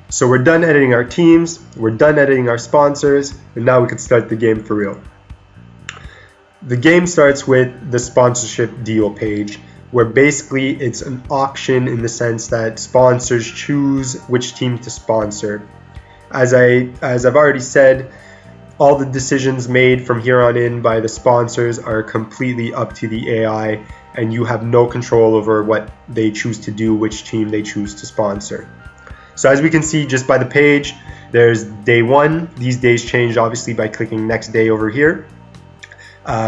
So we're done editing our teams, we're done editing our sponsors, and now we can start the game for real. The game starts with the sponsorship deal page, where basically it's an auction in the sense that sponsors choose which team to sponsor. As I've already said, all the decisions made from here on in by the sponsors are completely up to the AI, and you have no control over what they choose to do, which team they choose to sponsor. So as we can see just by the page, there's day one. These days changed obviously by clicking next day over here.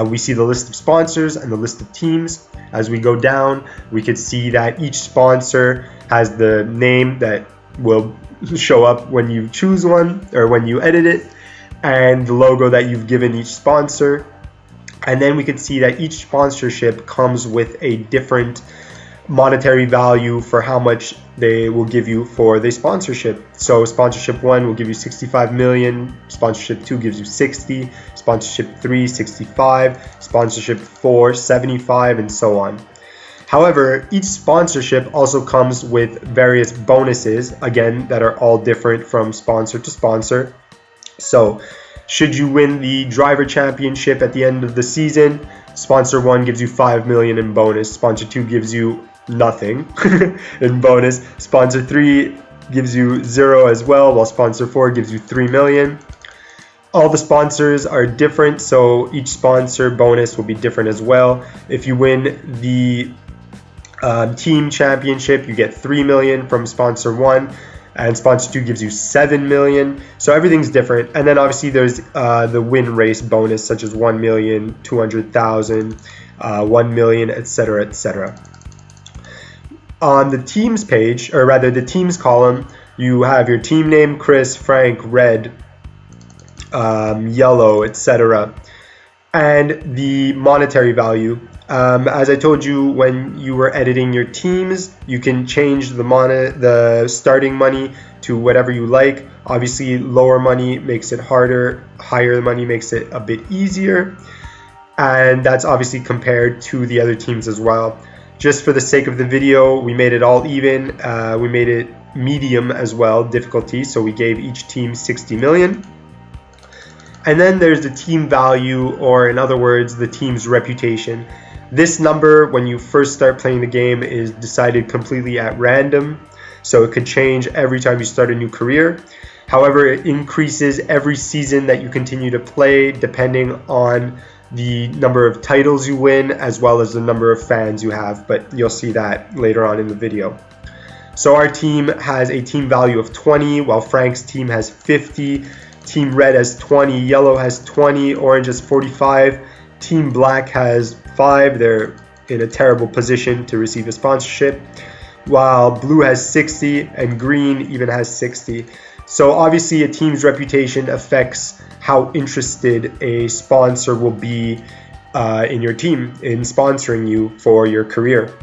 We see the list of sponsors and the list of teams. As we go down, we could see that each sponsor has the name that will show up when you choose one or when you edit it, and the logo that you've given each sponsor. And then we can see that each sponsorship comes with a different monetary value for how much they will give you for the sponsorship. So sponsorship 1 will give you 65 million, sponsorship 2 gives you 60, sponsorship 3 65, sponsorship 4 75, and so on. However, each sponsorship also comes with various bonuses, again, that are all different from sponsor to sponsor. So should you win the driver championship at the end of the season, sponsor 1 gives you 5 million in bonus, sponsor 2 gives you nothing in bonus, sponsor 3 gives you 0 as well, while sponsor 4 gives you 3 million. All the sponsors are different, so each sponsor bonus will be different as well. If you win the team championship, you get 3 million from sponsor 1, and sponsor 2 gives you 7 million. So everything's different. And then obviously there's the win race bonus, such as 1 million, 200,000, 1 million, etc., etc. On the teams page, or rather the teams column, you have your team name, Chris, Frank, red, yellow, etc., and the monetary value. As I told you, when you were editing your teams, you can change the starting money to whatever you like. Obviously, lower money makes it harder, higher money makes it a bit easier, and that's obviously compared to the other teams as well. Just for the sake of the video, we made it all even. We made it medium as well, difficulty, so we gave each team 60 million. And then there's the team value, or in other words, the team's reputation. This number, when you first start playing the game, is decided completely at random, so it could change every time you start a new career. However, it increases every season that you continue to play, depending on the number of titles you win, as well as the number of fans you have, but you'll see that later on in the video. So our team has a team value of 20, while Frank's team has 50. Team red has 20, yellow has 20, orange has 45, team black has 5. They're in a terrible position to receive a sponsorship, while blue has 60 and green even has 60. So obviously a team's reputation affects how interested a sponsor will be in your team, in sponsoring you for your career.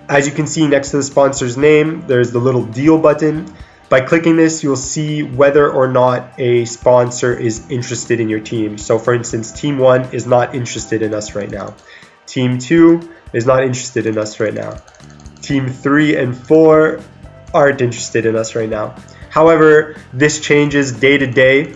As you can see next to the sponsor's name, there's the little deal button. By clicking this, you'll see whether or not a sponsor is interested in your team. So for instance, team 1 is not interested in us right now. Team 2 is not interested in us right now. Team 3 and 4 aren't interested in us right now. However, this changes day to day.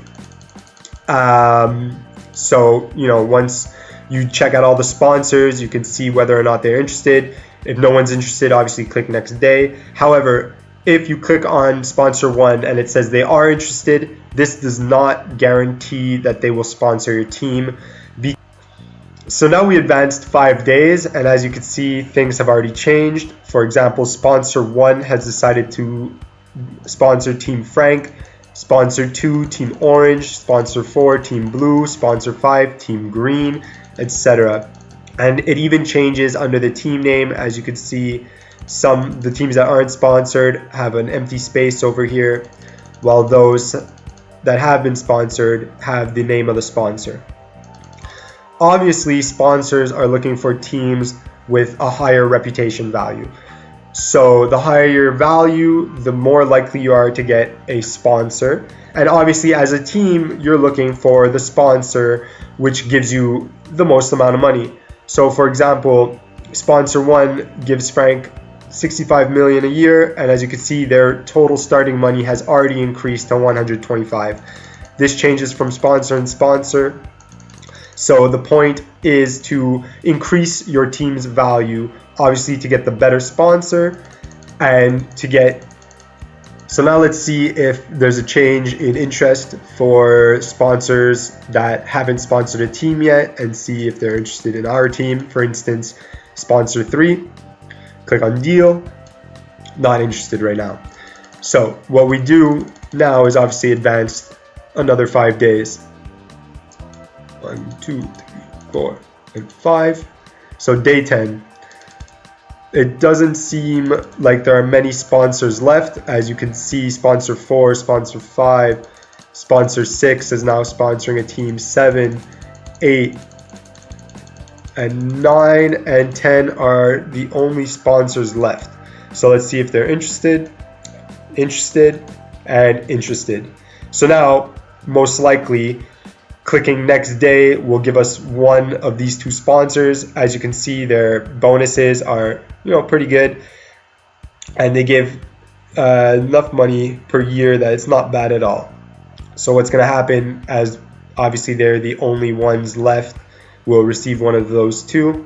So, once you check out all the sponsors, you can see whether or not they're interested. If no one's interested, obviously click next day. However, if you click on sponsor 1 and it says they are interested, this does not guarantee that they will sponsor your team. So now we advanced 5 days, and as you can see, things have already changed. For example, sponsor 1 has decided to sponsor Team Frank, sponsor 2 Team Orange, sponsor 4 Team Blue, sponsor 5 Team Green, etc. And it even changes under the team name. As you can see, the teams that aren't sponsored have an empty space over here, while those that have been sponsored have the name of the sponsor. Obviously, sponsors are looking for teams with a higher reputation value. So the higher your value, the more likely you are to get a sponsor. And obviously, as a team, you're looking for the sponsor which gives you the most amount of money. So for example, sponsor 1 gives Frank 65 million a year, and as you can see, their total starting money has already increased to 125. This changes from sponsor and sponsor. So the point is to increase your team's value, obviously to get the better sponsor and to get. So now let's see if there's a change in interest for sponsors that haven't sponsored a team yet and see if they're interested in our team. For instance, sponsor 3, click on deal, not interested right now. So what we do now is obviously advance another 5 days. 1, 2, 3, 4, and 5. So day 10. It doesn't seem like there are many sponsors left. As you can see, sponsor 4, sponsor 5, sponsor 6 is now sponsoring a team. 7, 8, and 9 and 10 are the only sponsors left. So let's see if they're interested, and interested. So now, most likely, clicking next day will give us one of these 2 sponsors. As you can see, their bonuses are pretty good, and they give enough money per year that it's not bad at all. So what's going to happen, as obviously they're the only ones left, we'll receive one of those 2.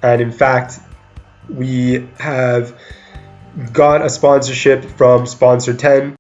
And in fact, we have got a sponsorship from sponsor 10.